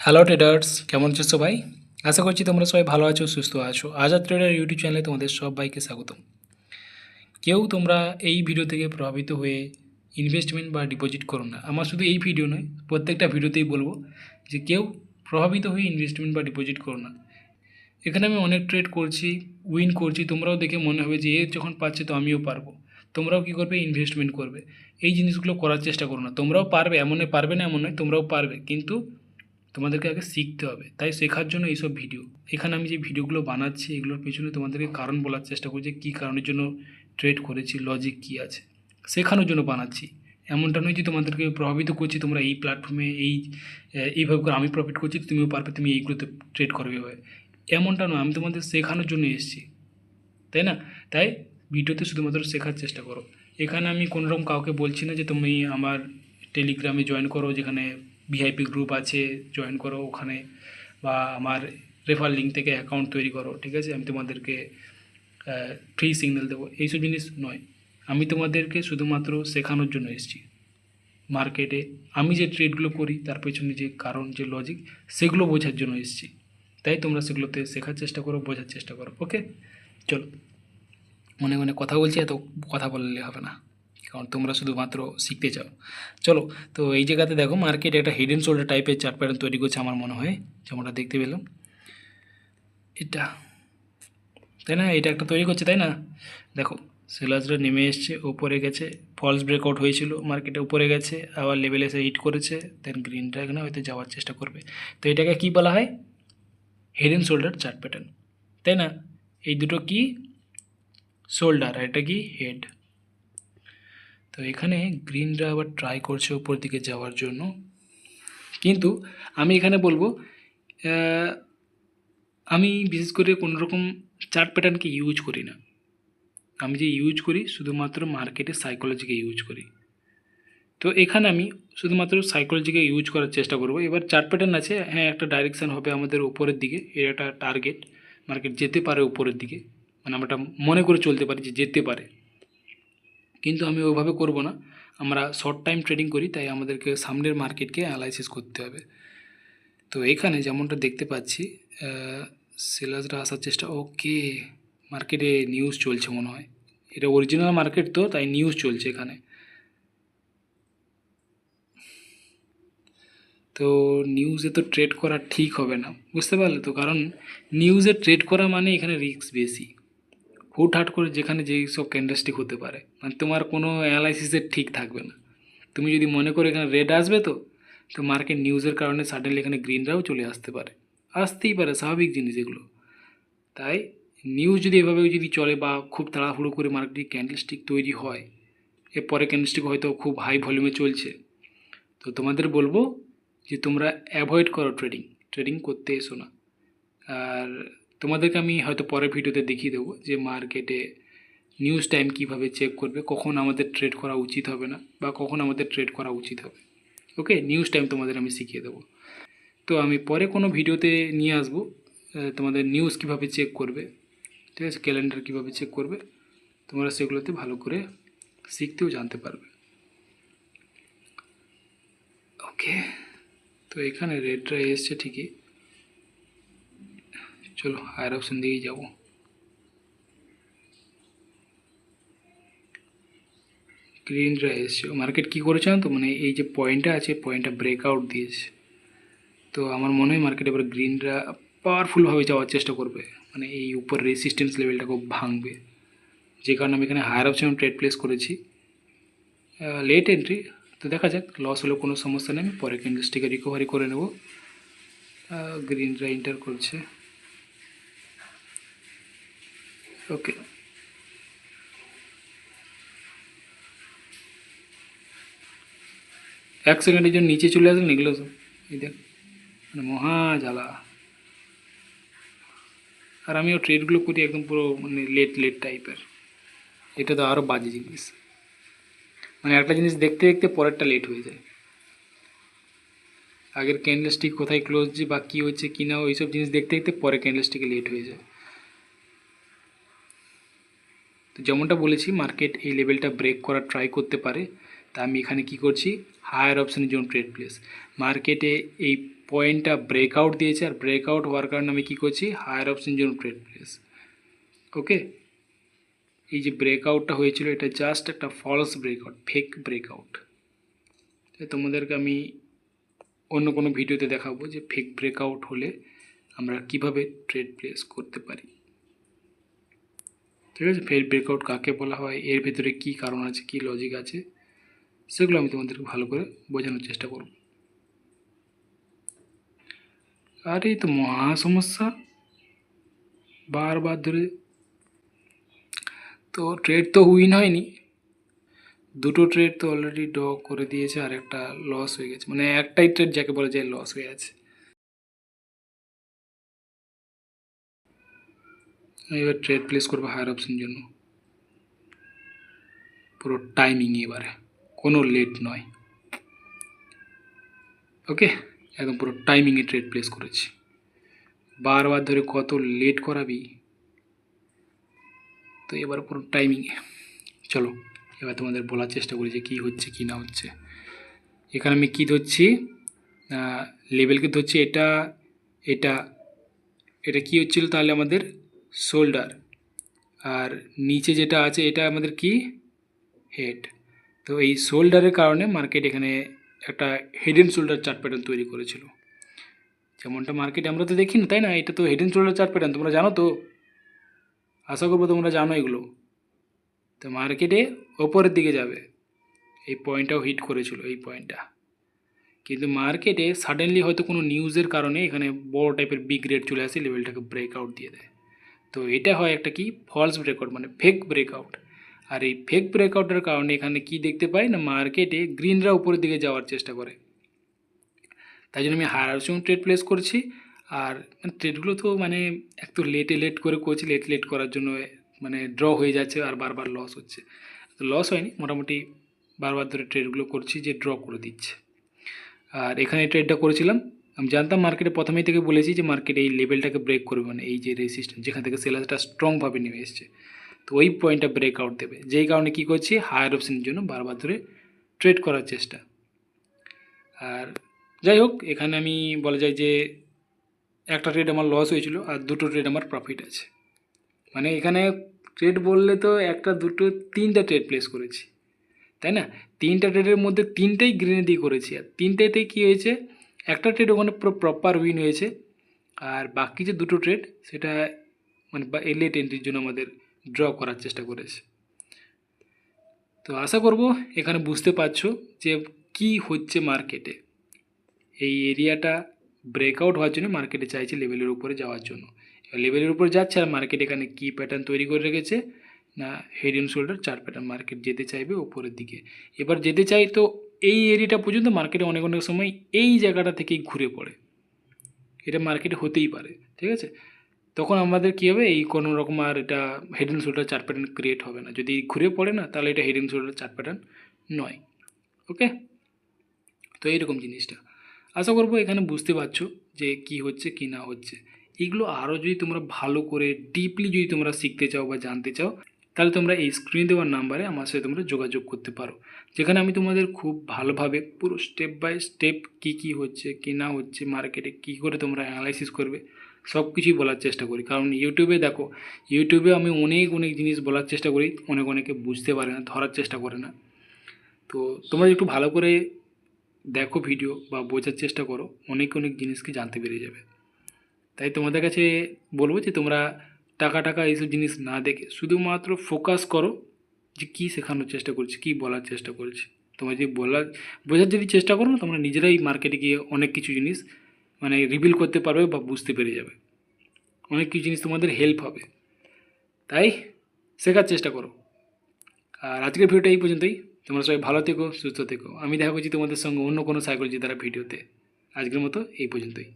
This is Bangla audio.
হ্যালো ট্রেডার্স, কেমন আছো সবাই? আশা করছি তোমরা সবাই ভালো আছো, সুস্থ আছো। আজাদ ট্রেডার ইউটিউব চ্যানেলে তোমাদের সবাইকে স্বাগতম। কেউ তোমরা এই ভিডিও থেকে প্রভাবিত হয়ে ইনভেস্টমেন্ট বা ডিপোজিট করো না। আমার শুধু এই ভিডিও নয়, প্রত্যেকটা ভিডিওতেই বলবো যে কেউ প্রভাবিত হয়ে ইনভেস্টমেন্ট বা ডিপোজিট করো না। এখানে আমি অনেক ট্রেড করছি, উইন করছি, তোমরাও দেখে মনে হবে যে এ যখন পাচ্ছে তো আমিও পারবো। তোমরাও কী করবে? ইনভেস্টমেন্ট করবে। এই জিনিসগুলো করার চেষ্টা করো না। তোমরাও পারবে, পারবে না এমন নয়, তোমরাও পারবে, কিন্তু তোমাদেরকে আগে শিখতে হবে। তাই শেখার জন্য এইসব ভিডিও। এখানে আমি যে ভিডিওগুলো বানাচ্ছি এগুলোর পেছনে তোমাদেরকে কারণ বলার চেষ্টা করছি, কী কারণের জন্য ট্রেড করেছি, লজিক কী আছে, শেখানোর জন্য বানাচ্ছি। এমনটা নয় যে তোমাদেরকে প্রভাবিত করছি তোমরা এই প্ল্যাটফর্মে এইভাবে করে আমি প্রফিট করছি তুমিও পারবে, তুমি এইগুলোতে ট্রেড করবে এভাবে। এমনটা নয়, আমি তোমাদের শেখানোর জন্য এসেছি, তাই না? তাই ভিডিওতে শুধুমাত্র শেখার চেষ্টা করো। এখানে আমি কোনোরকম কাউকে বলছি না যে তুমি আমার টেলিগ্রামে জয়েন করো, যেখানে ভিআইপি গ্রুপ আছে, জয়েন করো ওখানে, বা আমার রেফার লিঙ্ক থেকে অ্যাকাউন্ট তৈরি করো, ঠিক আছে? আমি তোমাদেরকে ফ্রি সিগন্যাল দেবো, এইসব জিনিস নয়। আমি তোমাদেরকে শুধুমাত্র শেখানোর জন্য এসেছি। মার্কেটে আমি যে ট্রেডগুলো করি তার পেছনে যে কারণ, যে লজিক, সেগুলো বোঝার জন্য এসেছি। তাই তোমরা সেগুলোতে শেখার চেষ্টা করো, বোঝার চেষ্টা করো। ওকে, চলো। মনে মনে কথা বলছি, এত কথা বললে হবে না, কারণ তোমরা শুধুমাত্র শিখতে চাও। চলো, তো এই জায়গাতে দেখো মার্কেট একটা হিডেন শোল্ডার টাইপের চার্ট প্যাটার্ন তৈরি করছে আমার মনে হয়, যেমনটা দেখতে পেলাম এটা, তাই না? এটা একটা তৈরি করছে, তাই না? দেখো, সেলার্সরা নেমে এসছে, ওপরে গেছে, ফলস ব্রেকআউট হয়েছিল, মার্কেটে উপরে গেছে, আবার লেভেল এসে হিট করেছে, দেন গ্রিন ড্রাগনে হয়তো যাওয়ার চেষ্টা করবে। তো এটাকে কী বলা হয়? হিডেন শোল্ডার চার্ট প্যাটার্ন, তাই না? এই দুটো কি? শোল্ডার, আর এটা কি? হেড। তো এখানে গ্রিনরা আবার ট্রাই করছে উপর দিকে যাওয়ার জন্য, কিন্তু আমি এখানে বলবো আমি বিশেষ করে কোনো রকম চার্ট প্যাটার্নকে ইউজ করি না। আমি যে ইউজ করি শুধুমাত্র মার্কেটের সাইকোলজিকে ইউজ করি। তো এখানে আমি শুধুমাত্র সাইকোলজিকে ইউজ করার চেষ্টা করব। এবার চার্ট প্যাটার্ন আছে, হ্যাঁ, একটা ডাইরেকশান হবে আমাদের উপরের দিকে, এর একটা টার্গেট, মার্কেট যেতে পারে উপরের দিকে, মানে আমরা মনে করে চলতে পারি যে যেতে পারে, কিন্তু আমি ওইভাবে করব না। আমরা শর্ট টাইম ট্রেডিং করি, তাই আমাদেরকে সামনের মার্কেটকে অ্যানালাইসিস করতে হবে। তো এখানে যেমনটা দেখতে পাচ্ছি, সেলার্সরা আসার চেষ্টা, ওকে, মার্কেটে নিউজ চলছে মনে হয়, এটা অরিজিনাল মার্কেট তো, তাই নিউজ চলছে এখানে। তো নিউজে তো ট্রেড করা ঠিক হবে না, বুঝতে পারলে তো? কারণ নিউজে ট্রেড করা মানে এখানে রিস্ক বেশি। হুটহাট করে যেখানে যেই সব ক্যান্ডেলস্টিক হতে পারে, মানে তোমার কোনো অ্যানালাইসিসের ঠিক থাকবে না। তুমি যদি মনে করো এখানে রেড আসবে, তো মার্কেট নিউজের কারণে সাডেনলি এখানে গ্রিনরাও চলে আসতে পারে, আসতেই পারে, স্বাভাবিক জিনিস এগুলো। তাই নিউজ যদি এভাবে যদি চলে বা খুব তাড়াহুড়ো করে মার্কেটে ক্যান্ডেলস্টিক তৈরি হয়, এরপরে ক্যান্ডেলস্টিক হয়তো খুব হাই ভলিউমে চলছে, তো তোমাদের বলবো যে তোমরা অ্যাভয়েড করো ট্রেডিং, ট্রেডিং করতে এসো না। আর তোমাদেরকে আমি হয়তো পরের ভিডিওতে দেখিয়ে দেবো যে মার্কেটে নিউজ টাইম কীভাবে চেক করবে, কখন আমাদের ট্রেড করা উচিত হবে না বা কখন আমাদের ট্রেড করা উচিত হবে। ওকে, নিউজ টাইম তোমাদের আমি শিখিয়ে দেবো। তো আমি পরে কোনো ভিডিওতে নিয়ে আসবো তোমাদের নিউজ কীভাবে চেক করবে, ঠিক আছে, ক্যালেন্ডার কীভাবে চেক করবে, তোমরা সেগুলোতে ভালো করে শিখতেও জানতে পারবে। ওকে, তো এখানে রেডটা এসছে ঠিকই, চলো হায়ার অপশন দিয়েই যাবো। গ্রিনরা এসছে, মার্কেট কী করেছে না, তো মানে এই যে পয়েন্টটা আছে, পয়েন্টটা ব্রেকআউট দিয়েছে। তো আমার মনে হয় মার্কেট এবার গ্রিনরা পাওয়ারফুলভাবে যাওয়ার চেষ্টা করবে, মানে এই উপর রেসিস্ট্যান্স লেভেলটাকে ভাঙবে, যে কারণে আমি এখানে হায়ার অপশন ট্রেড প্লেস করেছি, লেট এন্ট্রি। তো দেখা যাক, লস হলেও কোনো সমস্যা নেই, আমি পরে ক্যান্ডেলস্টিকে রিকভারি করে নেব। গ্রিনরা এন্টার করছে, ওকে। এক সেকেন্ডের জন্য নিচে চলে আসলেন এগুলো সব, এই দেখ, মানে মহা জ্বালা। আর আমিও ট্রেডগুলো করি একদম পুরো মানে লেট লেট টাইপের, এটা তো আরও বাজে জিনিস, মানে একটা জিনিস দেখতে দেখতে পরেরটা লেট হয়ে যায়। আগের ক্যান্ডেলস্টিক কোথায় ক্লোজ বা কী হচ্ছে কী না, ওইসব জিনিস দেখতে দেখতে পরে ক্যান্ডেলস্টিকে লেট হয়ে যায়। তো যেমনটা বলেছি, মার্কেট এই লেভেলটা ব্রেক করার ট্রাই করতে পারে, তা আমি এখানে কি করছি, হায়ার অপশানের জন্য ট্রেড প্লেস। মার্কেটে এই পয়েন্টটা ব্রেকআউট দিয়েছে, আর ব্রেকআউট হওয়ার কারণে আমি কী করছি, হায়ার অপশন জন্য ট্রেড প্লেস। ওকে, এই যে ব্রেকআউটটা হয়েছিল এটা জাস্ট একটা ফলস ব্রেকআউট, ফেক ব্রেকআউট। তোমাদেরকে আমি অন্য কোনো ভিডিওতে দেখাবো যে ফেক ব্রেকআউট হলে আমরা কিভাবে ট্রেড প্লেস করতে পারি। ঠিক আছে, ফেক ব্রেকআউট কাকে বলা হয়, এর ভেতরে কী কারণ আছে, কী লজিক আছে, সেগুলো আমি তোমাদেরকে ভালো করে বোঝানোর চেষ্টা করব। আর এই তো মহা সমস্যা বারবার ধরে। তো ট্রেড তো উইন হয়নি, দুটো ট্রেড তো অলরেডি ড্র করে দিয়েছে, আর একটা লস হয়ে গেছে, মানে একটাই ট্রেড যাকে বলা যায় লস হয়ে আছে। এবার ট্রেড প্লেস করবো হায়ার অপশন জন্য, পুরো টাইমিং, এবারে কোনো লেট নয়। ওকে, একদম পুরো টাইমিংয়ে ট্রেড প্লেস করেছি। বারবার ধরে কত লেট করাবি, তো এবার পুরো টাইমিংয়ে। চলো এবার তোমাদের বলার চেষ্টা করি যে কী হচ্ছে কী না হচ্ছে। এখানে আমি কী ধরছি, লেভেলকে ধরছি, এটা এটা এটা কী হচ্ছিল তাহলে আমাদের শোল্ডার, আর নিচে যেটা আছে এটা আমাদের কি হেড। তো এই শোল্ডারের কারণে মার্কেট এখানে একটা head and shoulder chart pattern তৈরি করেছিল, যেমনটা মার্কেটে আমরা তো দেখি না, তাই না? এটা তো head and shoulder chart pattern, তোমরা জানো তো, আশা করবো তোমরা জানো এগুলো। তো মার্কেটে ওপরের দিকে যাবে, এই পয়েন্টটাও হিট করেছিল, এই পয়েন্টটা, কিন্তু মার্কেটে সাডেনলি হয়তো কোনো নিউজের কারণে এখানে বড় টাইপের বিগ রেট চলে আসে, লেভেলটাকে ব্রেকআউট দিয়ে দেয়। তো এটা হয় একটা কি ফলস ব্রেকআউট, মানে ফেক ব্রেকআউট। আর এই ফেক ব্রেকআউটের কারণে এখানে কি দেখতে পাই না, মার্কেটে গ্রিনরা উপরের দিকে যাওয়ার চেষ্টা করে, তাই জন্য আমি হায়ার অপশন ট্রেড প্লেস করছি। আর ট্রেডগুলো তো মানে এক তো লেট করে করছি, লেট করার জন্য মানে ড্র হয়ে যাচ্ছে আর বারবার লস হচ্ছে। তো লস হয়নি, মোটামুটি বারবার ধরে ট্রেডগুলো করছি যে ড্র করে দিচ্ছে। আর এখানে ট্রেডটা করেছিলাম, আমি জানতাম মার্কেটে প্রথমেই থেকে বলেছি যে মার্কেট এই লেভেলটাকে ব্রেক করবে, মানে এই যে রেজিস্ট্যান্স যেখান থেকে সেলারটা স্ট্রংভাবে নেমে এসছে, তো ওই পয়েন্টটা ব্রেকআউট দেবে, যেই কারণে কী করছি, হায়ার অপশনের জন্য বারবার ধরে ট্রেড করার চেষ্টা। আর যাই হোক, এখানে আমি বলা যায় যে একটা ট্রেড আমার লস হয়েছিল আর দুটো ট্রেড আমার প্রফিট আছে। মানে এখানে ট্রেড বললে তো একটা দুটো তিনটা ট্রেড প্লেস করেছি, তাই না? তিনটা ট্রেডের মধ্যে তিনটেই গ্রিনে দিয়ে করেছি, আর তিনটেতেই কী হয়েছে, একটা ট্রেড ওখানে পুরো প্রপার উইন হয়েছে, আর বাকি যে দুটো ট্রেড সেটা মানে লেট এন্ট্রির জন্য আমাদের ড্র করার চেষ্টা করেছে। তো আশা করব এখানে বুঝতে পারছো যে কি হচ্ছে মার্কেটে। এই এরিয়াটা ব্রেকআউট হওয়ার জন্য মার্কেটে চাইছে লেভেলের উপরে যাওয়ার জন্য, লেভেলের উপরে যাচ্ছে, আর মার্কেট এখানে কী প্যাটার্ন তৈরি করে রেখেছে না, head and shoulder chart pattern, market যেতে চাইবে উপরের দিকে। এবার যেতে চাই তো এই এরিয়াটা পর্যন্ত মার্কেটে অনেক অনেক সময় এই জায়গাটা থেকেই ঘুরে পড়ে, এটা মার্কেটে হতেই পারে, ঠিক আছে? তখন আমাদের কী হবে, এই কোনো রকম আর এটা head and shoulder chart pattern create হবে না, যদি ঘুরে পড়ে না তাহলে এটা head and shoulder chart pattern নয়। ওকে, তো এইরকম জিনিসটা আশা করবো এখানে বুঝতে পারছো যে কি হচ্ছে কি না হচ্ছে। এগুলো আরও যদি তোমরা ভালো করে ডিপলি যদি তোমরা শিখতে চাও বা জানতে চাও, তাহলে তোমরা এই স্ক্রিনে দেওয়ার নাম্বারে আমার সাথে তোমরা যোগাযোগ করতে পারো, যেখানে আমি তোমাদের খুব ভালোভাবে পুরো স্টেপ বাই স্টেপ কী হচ্ছে কি না হচ্ছে, মার্কেটে কী করে তোমরা অ্যানালাইসিস করবে, সব কিছুই বলার চেষ্টা করি। কারণ ইউটিউবে দেখো, ইউটিউবে আমি অনেক জিনিস বলার চেষ্টা করি, অনেকে বুঝতে পারে না, ধরার চেষ্টা করে না। তো তোমরা একটু ভালো করে দেখো ভিডিও বা বোঝার চেষ্টা করো, অনেক জিনিসকে জানতে পেরে যাবে। তাই তোমাদের কাছে বলবো যে তোমরা টাকা এইসব জিনিস না দেখে শুধুমাত্র ফোকাস করো যে কী শেখানোর চেষ্টা করছি, কী বলার চেষ্টা করছি। তোমরা যে বোঝার যদি চেষ্টা করো, তোমরা নিজেরাই মার্কেটে গিয়ে অনেক কিছু জিনিস মানে রিভিল করতে পারবে বা বুঝতে পেরে যাবে, অনেক কিছু জিনিস তোমাদের হেল্প হবে। তাই শেখার চেষ্টা করো। আর আজকের ভিডিওটা এই পর্যন্তই, তোমরা সবাই ভালো থেকো, সুস্থ থেকো। আমি দেখা করছি তোমাদের সঙ্গে অন্য কোনো সাইকোলজি দ্বারা ভিডিওতে। আজকের মতো এই পর্যন্তই।